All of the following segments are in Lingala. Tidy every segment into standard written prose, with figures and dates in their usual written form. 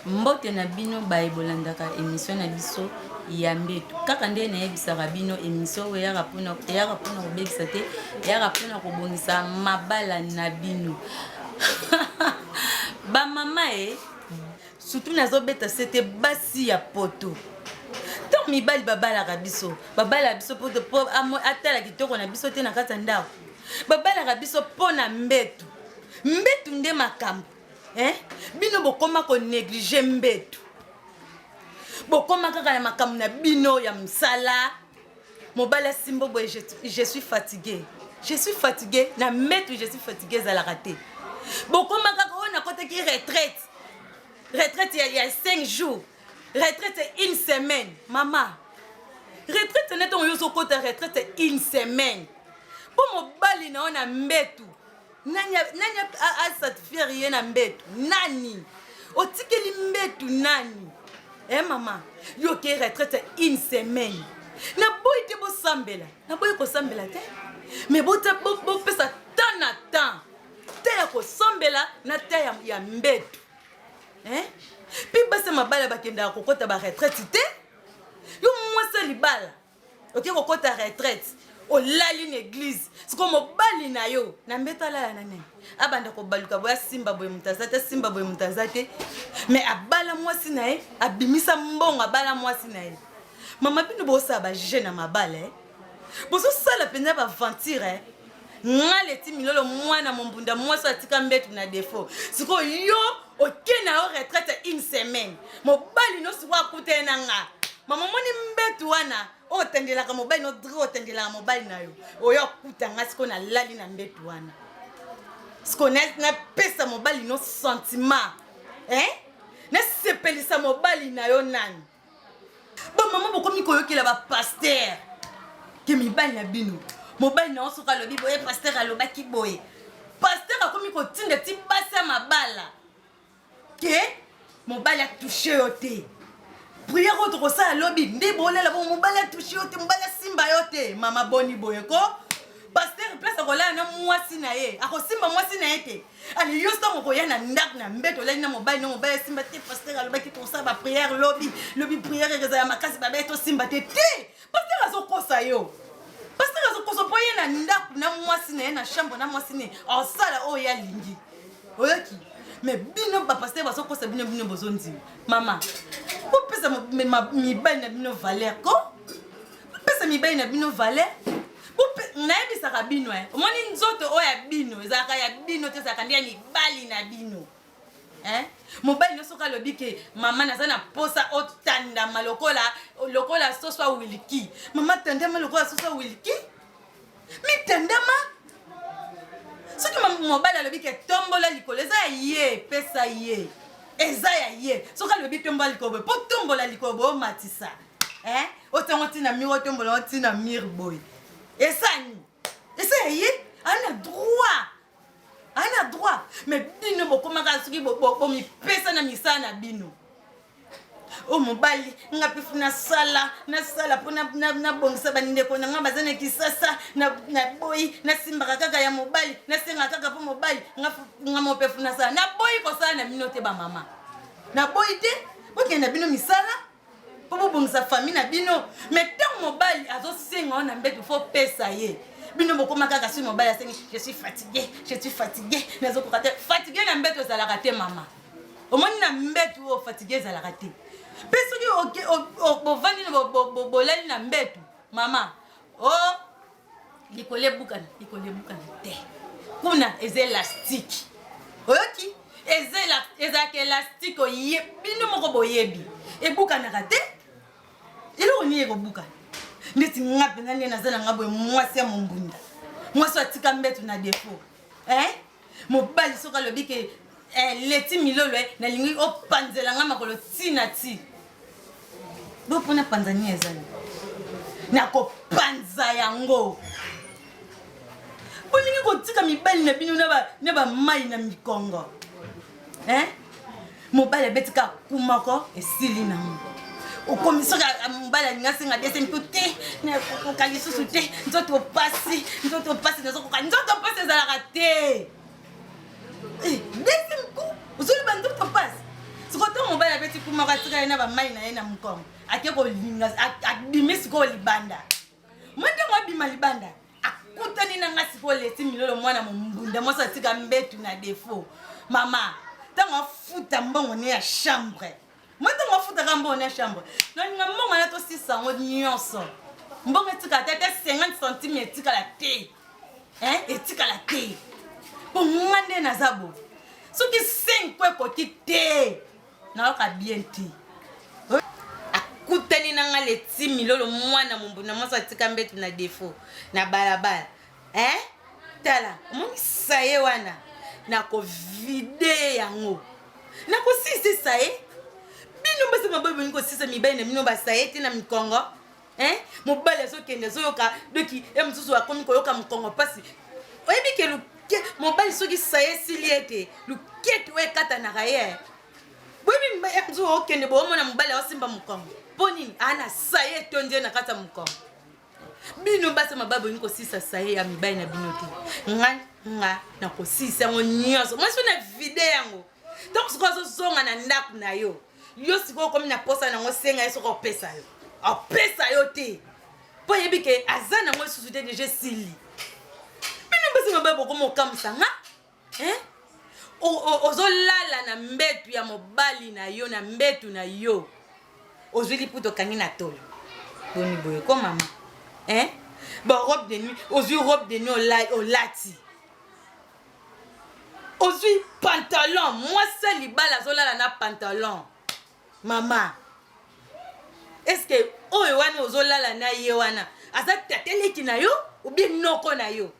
Mbote na bino baebolandaka émission na biso ya mbetu kaka nde nayebisaka bino émission eyaka mpona kobebisa te eyaka mpona kobongisa mabala na bino bamama surtout nazobeta sete basi ya poto ntango mibali babalaka biso po atala kitoko na biso te na kati ya ndako babalaka biso mpo na mbetu nde makambo bino bokoma ko néglige mbetu bokoma kaka na makambo na bino ya msala mobala simbo boye je suis fatigué na mbetu je suis fatigué ezalaka te bokoma kaka oyo nakotaki retraite ya 5 jours retraite une semaine mama retraite nete oyo sokota retraite une semaine po mobali na ona mbetu nani asatisfaire ye na mbetu nani otikeli mbetu nani mama yo ke retraite une semaine na boyi te bosambela na boyi kosambela te mais bopesa temps na temps te ya kosambela na te ya mbetu pi basi mabala bakendaka kokota baretraite te yo mwasi libala oke kokota retraite olali na église siko mobali na yo na mbeto alala na nani abanda kobaluka boya simba boye mutaza te mais abala mwasi na ye abimisa mbongo abala mwasi na ye mama bino bosala bajuge na mabala bozosala mpenza baventure nga leti milolo mwana mombunda mwasi atika mbetu na défaut siko yo oke na yo retraite une semaine mobali no siko akute na nga mama moni mbetu wana otendelaka mobali no dri otendelaka mobali na yo oyo akutanga siko na lali na mbetu wana siko napesa mobali no sentiment nasepelisa mobali na yo nani mama bokomi koyokela bapaster ke mibali na bino mobali na osoka alobi boye paster alobaki boye paster akomi kotinda ti basi ya mabala ke mobali atushe yo te prière oyo tokosala lobi nde bolela bo mobali atushe yo te mobali asimba yo te mama boni boye ko paster place akolala na mwasi na ye akosimba mwasi na ye te ali yo ntango koya na ndako na mbeto olali na mobali asimba te paster alobaki tosala baprière lobi prière ezala makasi babe tosimba te paster azokosa yo paster azokosa mpo ye na ndako na mwasi na ye na chambre na mwasi na ye asala oyo alingi oyoki mais bino bapaster bazokosa bino bozondima mama bopesa mibali na bino valeur ko bopesa mibali na bino valeur nayebisaka bino omoni nzoto oyo ya bino ezalaka ya bino te ezalaka nde ya mibali na bino mobali nyonso ka alobi ke mama naza na posa otandama lokola soso awiliki mama tandama lokola soso awiliki mitandama soki mobali alobi ke tombola likolo eza ya ye pesa ye eza ya ye soki alobi tombola likolo boye mpo tombola likolo boye omatisa otango ntina mire otombola ntina mire boye esani eza ya ye ana droit mais bino bokomaka soki bomipesa na misala na bino o mobali nga mpe nasala mpo nabongisa bandeko na nga baza na kisasa na boyi nasimbaka kaka ya mobali nasengaka kaka mpo mobali nga mope nasala naboyi kosala na bino te bamama naboyi te bokende na bino misala mpo bobongisa famille na bino mais ntango mobali azosenga o na mbeto fo pesa ye bino bokoma kaka soki mobali asengi je suis fatigué nazokoka te fatigué na mbeto ezalaka te mama omoni na mbeto oyo fatigué ezalaka te mpe soki bovandi bolali na mbeto mama likolo ebukana te kuna eza elastike oyoki ezalaka elastike bino moko boyebi ebukanaka te eloko nini ekobukana ndeti nga mpenza nde naza na nga boye mwasi ya mombunda mwasi atika mbeto na défaut mobali soki alobi ke leti milolo nalingi opanzela nga makolo tina ti bo mpona panza nini ezali nakopanza yango bolingi kotika mibali na bino na bamai na mikongo mobali abetika kumako esili nango okomi soki mobali alingi asenga deseni mpo te nakokoka lisusu te nzoto pasi nazokoka nzoto pasi ezalaka te atika ina ba mai na yena mkongo akeko linga adimisi ko libanda mwende mwabima libanda akutani na ngasi ko leti milolo mwana mbunda mosa tika mbetu na defo mama tango futa mbongo ne ya chambre mwende mwafuta ka mbongo ne ya chambre no nga mbongo na to 600 nyonso mbongo tika tete 50 centimes tika la te etika la te po mwande na zabo soki 5 kwe koti te na ka bien ti akutani na ngale ti milolo mwana mbuna mosa tika mbetu na defo na balabala tala moni saye wana na ko vide yango na ko sisi saye bino basa mababu niko sisa mibai na bino basaye ti na mikongo mobale so kende so yoka doki msusu akomi ko yoka mkongo pasi oyebi ke luke mobali soki saye siliete lukete we kata na kaye boyebi msusu okende bo mona mobale osimba mkongo poni ana saye tonje na kata mkongo bino basa mababu niko sisa saye ya mibai na bino te nga na ko sisa ngo nyoso moi so na vide yango donc siko zonga na ndaku na yo siko komi na posa na ngo senga yeso ko pesa yo apesa yo te po yebi ke azana ngo susu te déjà sili bino basa mababu ko mo kamsanga ozolala na mbetu ya mobali na yo na mbetu na yo ozuli puto kangi na tolo boni boye ko mama ba robe de nuit ozui robe de nuit olati ozui pantalon moi seul libala zolala na pantalon mama est-ce que oyo wana ozolala na ye wana aza tateleki na yo ou bien noko na yo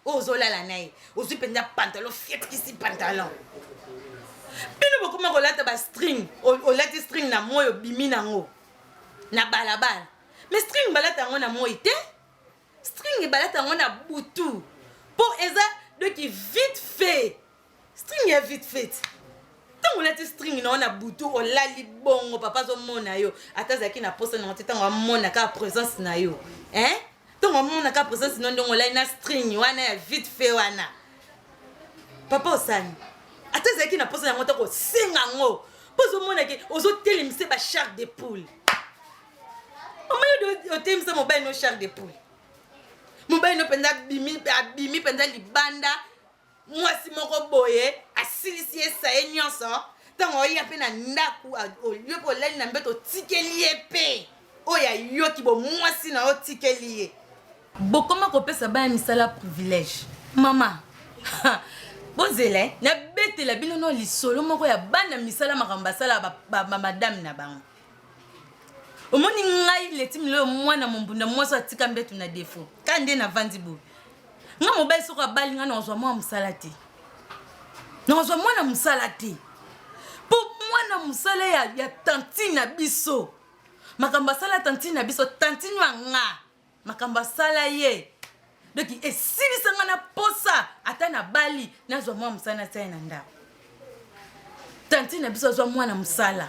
ozolala na ye ozui penza pantalon fiet kisi pantalon bino bokoma kolata ba string olati string na moyo bimi nango na balabala mais string balata yango na moyi te string balata yango na butu po eza doki vite fait string est vite fait tango lati string na butu olali bongo papa zo mona yo atazaki na posa na tango mona ka présence na yo tango mona ka présence na ndongo la na string wana ya vite fait wana papa osani atazaki na posa na moto ko singa ngo pozo mona ke ozo telimse ba chair de poule omayo do telimse mobile no chair de poule mobile no penda bimi penda libanda mwasi moko boye asilisi esaye nyonso tango oya pe na ndaku oliopo lali na mbeto tikeli epe oya yoki bo mwasi na o tikeli ye bokoma kopesa bana misala privilège mama bozele na betela bino no lisolo moko ya bana misala makamba sala ba madame na bango omoni ngai leti milo mwana mbunda mwaso atika mbetu na defo kande na vandi bo nga mobali soko abali nga na ozwa mwa musala te na ozwa mwana musala te po mwana musala ya tantine na biso makamba sala tantine na biso tantine wa nga makamba sala ye doki esilisa nga na posa ata na bali nazwa mwa musala te na ndako tantine na biso azwa mwana musala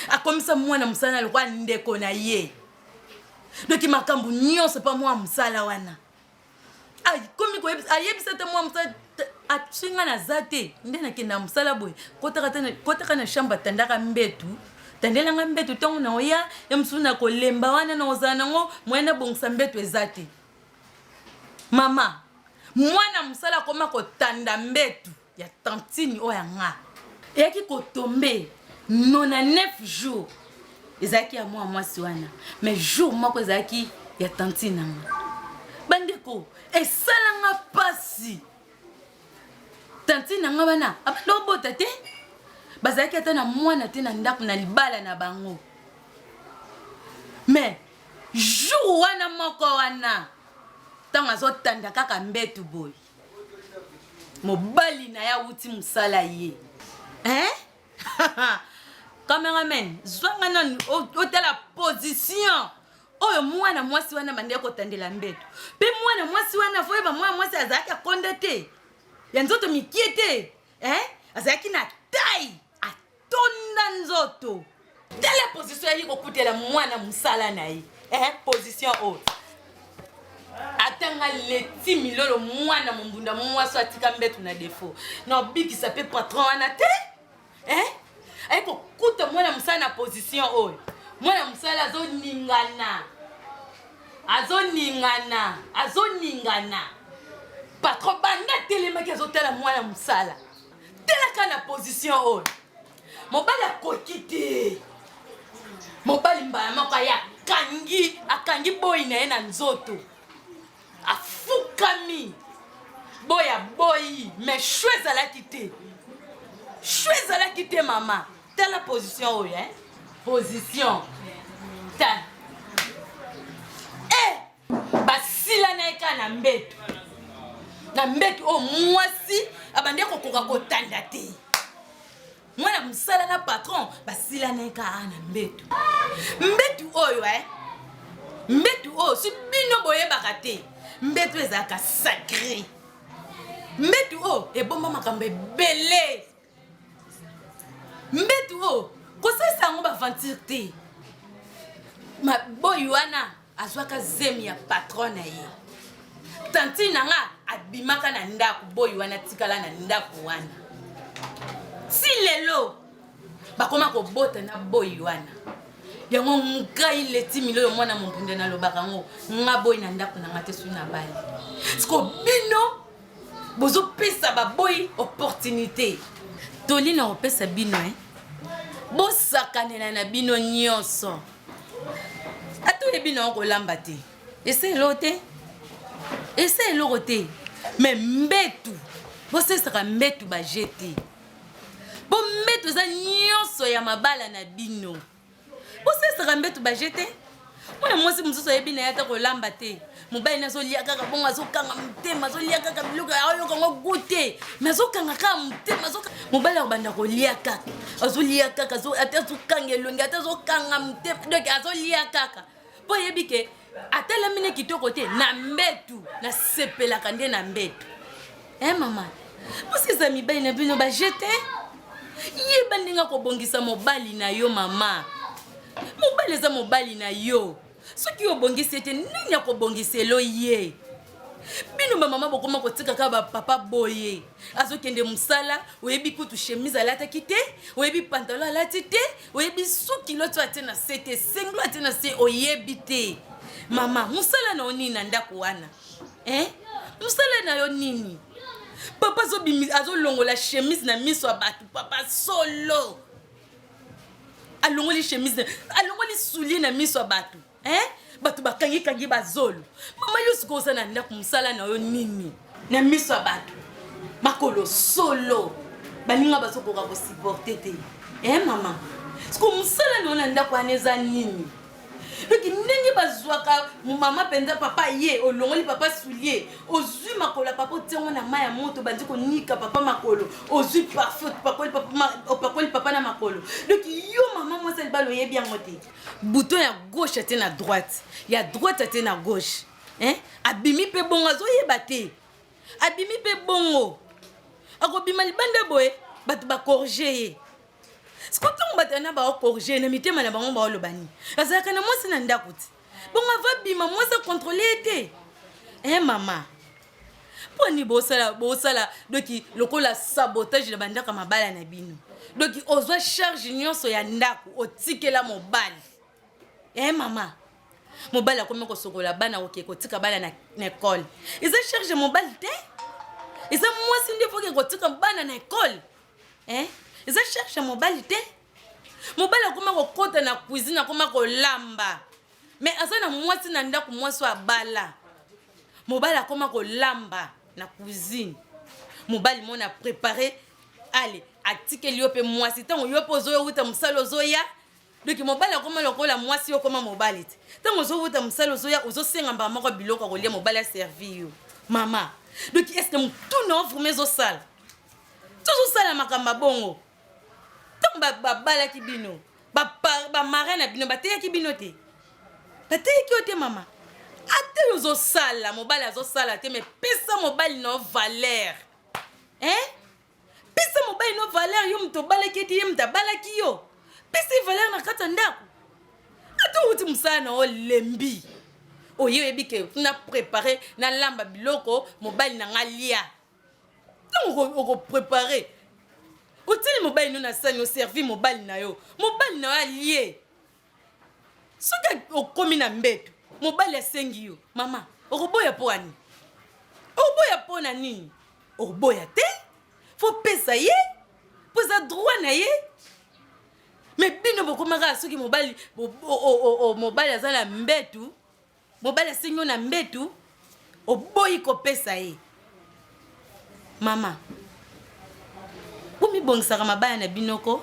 akomisa mwana musala lokwa ndeko na ye doki makambu nyonso pa mwa musala wana ay komi ko ayebisa te mwa musala atsinga na zate ndena kenda musala boy kotaka na shamba tandaka mbetu tandelanga mbetu tongo na oya ya msuna ko lemba wana na ozana ngo mwana bongsa mbetu ezate mama mwana musala koma ko tanda mbetu ya tantini oya nga yaki ko tombe 99 jours ezaki ya mwa mwasi wana mais jour moko ezaki ya tantine nga bandeko esalanga pasi tantine nga bana abandobota te bazalaki ata na mwana te na ndako na libala na bango mais jour wana moko wana ntango azotanda kaka mbetu boy mobali na ya wuti musala ye cameraman zwanga nani otala position oyo mwana mwasi wana bande kotandela mbetu pe mwana mwasi wana foyeba mwana mwasi azalaki akonde te ya nzoto mikie te azalaki na tai atonda nzoto tele position yaki kokutela mwana musala na ye position oyo atanga leti milolo mwana mbunda mwasi atika mbetu na defo na obikisa pe patron wana te Aiko kuta mwana musala na position oyo. Mwana musala azoningana. Patron banda telemaki azotala mwana musala. Telaka na position oyo. Mobali akokite. Mobali mbala moko ya akangi boy na ye na nzoto. Afukami. Boy, mais choisis la quitter. Choisis la quitter, maman. Telle la position, oui, hein? Position. Ta. Basila naika na mbetu. Na mbetu, oh, moi si, abande kokoka kotanda te. Moi na msala na patron, basila naika na mbetu. Mbetu oyo, hein? Mbetu oyo, si bino boye bakate. Mbetu ezaka sacré. Mbetu o ebomba makambo ebele. Mbetu o kosesa ngo baventure te. Ma boy wana azwaka zemi ya patron na ye. Tanti nanga abimaka na ndako boy wana tikala na ndako wana. Si lelo bakoma ko bota na boy wana. Yango ngai leti milo mwana mumpunda na lobaka ngo nga boy na ndako na ngate su na bali. Sko bino bozo pesa ba boy opportunité. Toli na opesa bino Bosakane na bino nyonso. Ato e bino ko lamba te. Ese lote. Mais mbetu. Bosesaka mbetu ba jeti. Bo mbetu za nyonso ya mabala na bino. Bosesaka mbetu ba jeti. Mwana mwasi mzuso e bino yata ko lamba te. Mobali na zolia kaka bonga zokanga mtema zolia kaka biluka ayo kango goûter mais zokanga ka mtema zoka mobali obanda ko lia kaka azolia kaka zo atazokanga elongi atazokanga mtema donc azolia kaka po yebike atala mine kitoko te na mbetu na sepela kande na mbetu mama musisa mibali na bino ba jete yeba ndinga ko bongisa mobali na yo mama mobali za mobali na yo. Ce qui est bon, c'est que nous n'avons pas bon ye. Bino ba mama bokoma kotika ka ba papa boye. Azo kende musala, oyebi kutu chemise ala ta kite, oyebi pantalon ala tite, oyebi suki loto atena sete, senglo atena se oyebi te. Mama, musala na oni na ndako wana. Musala na yo nini? Papa zo bimi azo longola chemise na miso abatu, papa solo. Alongoli chemise, alongoli soulier na miso abatu. Batu bakangi bazolo. Mama yosi kosa na ndako musala na yo nini? Na miso batu. Makolo solo. Baninga basokoka ko supporter te. Mama. Siko musala na ndako aneza nini? Donc ndenge bazwaka mama penza papa ye olongoli papa soulier ozui makolo papa tengo na maya moto bandi ko nika papa makolo ozui parfait pakoli papa na makolo. Donc yo mama moi c'est balo ye bien ngote bouton ya gauche ate na droite ya droite ate na gauche abimi pe bongo zo yeba te abimi pe bongo akobima libanda boye batu ba corriger ye. Skotongo batana ba corriger na mitema na bango ba lobani. Azaka na mwasi na ndakuti. Bonga va bima mwasi contrôler te. Mama. Poni bosala doki lokola sabotage na bandaka mabala na bino. Doki ozwa charge nyonso ya ndako otikela mobali. Mama. Mobali akomi ko sokola bana ko tika bana na école. Isa charge mobali te. Isa mwasi ndefo ko tika bana na école. Ils cherchent mobile te. Mobile akoma ko kota na cuisine akoma ko lamba. Mais azana mwasi na ndako mwasi wa bala. Mobile akoma ko lamba na cuisine. Mobile mona préparer allez atike liope mwasi tango yopo zo uta musalo zoya. Donc mobile akoma lokola mwasi okoma mobile te. Tango zo uta musalo zoya ozo senga mbama ko biloko ko lia mobile a servi yo. Mama. Donc est-ce que tout non vous mes au sale. Tout ça la makamba bongo. Bala kibino ba marana bino bateya kibino te bateya kiote mama ate yozo sala mobali azo sala te mais pesa mobali no valeur pesa mobali no valeur yo mto bala kiti yo mta bala kiyo pesa valeur na kata ndako ato uti musana o lembi oyo ebike na préparer na lamba biloko mobali na ngalia donc on préparer. Uti Sali mobali no na sani o servi mobali na yo. Mobali na yo allié. Soki okomi na mbeto, mobali asengi yo. Mama, okoboya po ani. Okoboya po na nini? Okoboya te. Faut pesa ye. Posa droit na ye. Mais bino bokomaka soki mobali mobali azala mbetu. Mobali asengi yo na mbetu. Oboyi kopesa ye. Mama. Bumi bongsaka mabaya na binoko.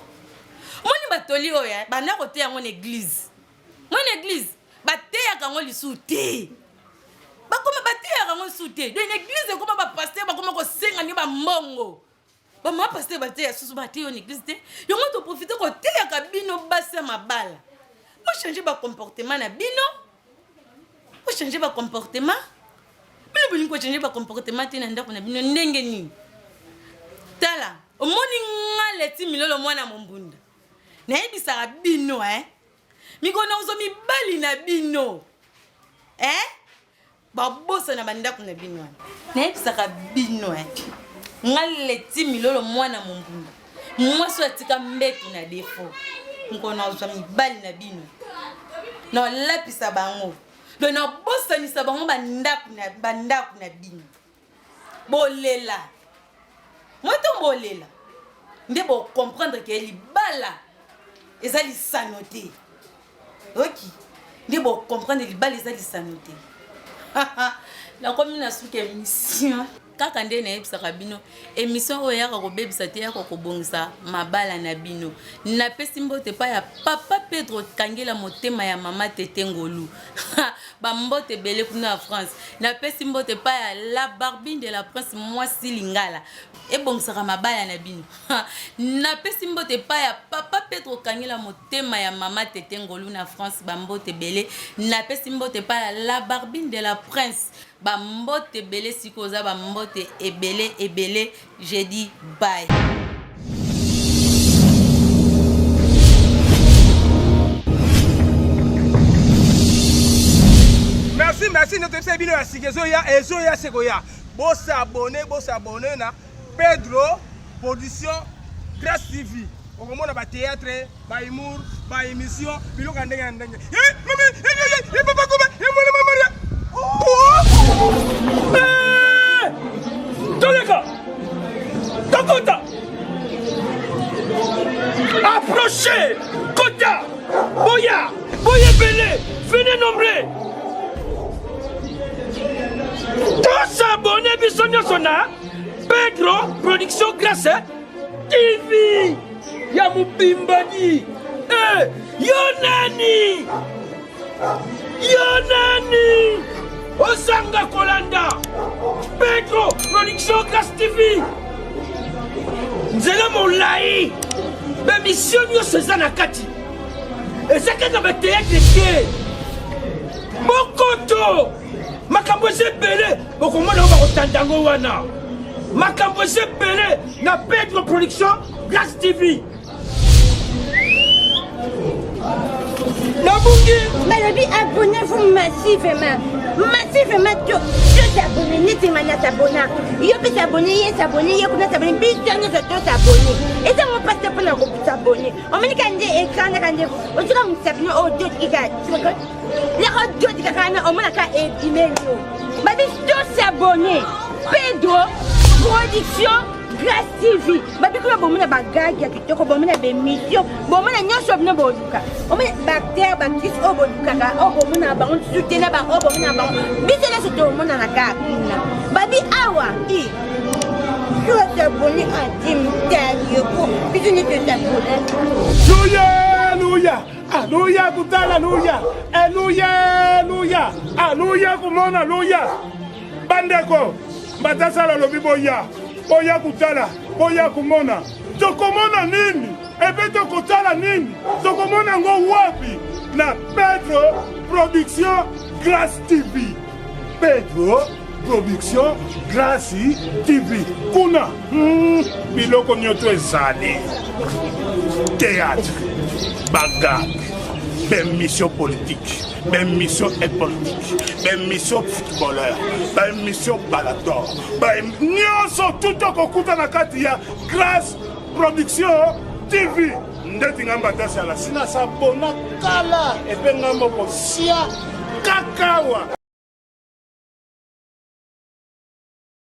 Moni batoli oya, bana kote yango na église. Mon église, bateya kango lisuté. Bakoma bateya kango lisuté. De l'église koma ba pasteur bakoma ko senga ni ba mbongo. Ba ma pasteur bateya susu bateya en église te. Yo mo to profiter ko teya ka bino basa mabala. Mo changer ba comportement na bino. Mo changer ba comportement. Bino bini ko changer ba comportement te na ndako na bino ndenge ni. Tala, omoni ngaleti milolo mwana mombunda. Na yebisaka bino Mikono ozo mibali na bino. Babosa na bandako na bino. Na yebisaka bino ngaleti milolo mwana mombunda. Mwaso atika mbetu na defo. Mikono ozo mibali na bino. Na lapisa bango. Do na bosa ni sabango bandako na bino. Bolela. Moto bolela. Ndebo comprendre que libala ezali sanoté. Ok. Ndebo comprendre libala ezali sanoté. La commune asuka émission. Kaka nde na yebisaka bino émission oyo yaka kobebisa te yaka kobongisa mabala na bino. Na pesi mbote pa ya papa Pedro Kangela motema ya mama Tete Ngolu. Ba mbote bele kuna na France. Na pesi mbote pa ya la Barbine de la Prince Mwasi Lingala. E bongsaka mabala na bino. Na pesi mbote pa ya papa Pedro Kangela motema ya mama Tete Ngolu na France ba mbote bele. Na pesi mbote pa ya la Barbine de la Prince ba mbote bele sikoza ba mbote ebele j'ai dit bye. Merci notre service bino ya sikezoya ezoya sekoya. Boss abonné na Pedro Production Grâce TV. Okomona ba théâtre, ba humour, ba émission, biloka ndenge ndenge. Mama, papa kuma, mwana mama. Toleka Tokota approchez Kota Boya Belé venez nombreux tous abonnés bisogna sona Pedro Production Grâce TV ya Mubimbadi Yonani Osanga Kolanda Pedro Production Grâce TV Nzela Molai Mission yo César Kati Ezaka ba théâtre ke Mokoto Makambo sebele Bokomona ba kotandango wana Makambo sebele na Pedro Production Grâce TV Malobi, abonnez-vous massivement. Massivement, tu t'abonnes, n'es-tu t'abonner. Yo peux s'abonner, s'abonner, yo peux s'abonner, bien sûr, tu t'abonner. Et ça, on passe pour nous s'abonner. On met quand des écrans, on dit qu'on s'abonne aux deux qui gâtent. Les autres qui gâtent, on met qu'à email. Mais tous s'abonner. Pedro, Production Grâce TV. Babi kuna bomuna bagage ya kitoko bomuna be mission bomuna nyosho bino boduka. Omuna bacteria bactéries oboduka ka obomuna bango tutena ba obomuna bango. Bitela soto mona na ka ina. Babi awa i. Tu t'abonner à Tim Dario pour bisous te t'abonner. Alléluia. Alléluia kutala alléluia. Alléluia. Alléluia kumona alléluia. Bandeko batasa la lobi boya. Boya kutala, boya kumona. Tokomona nini? Ebe tokotala nini? Tokomona ngo wapi? Na Pedro Production Grâce TV. Pedro Production Grâce TV. Kuna biloko nyoto ezali. Théâtre, bagarre, ben mission politique. Ben mission politique, ben mission footballeur, ben mission balador, ben nyonso tout okuta na kati ya Grâce Production TV. Ndeti ngamba tasi ala sina sabona kala epe ngambo ko sia kakawa.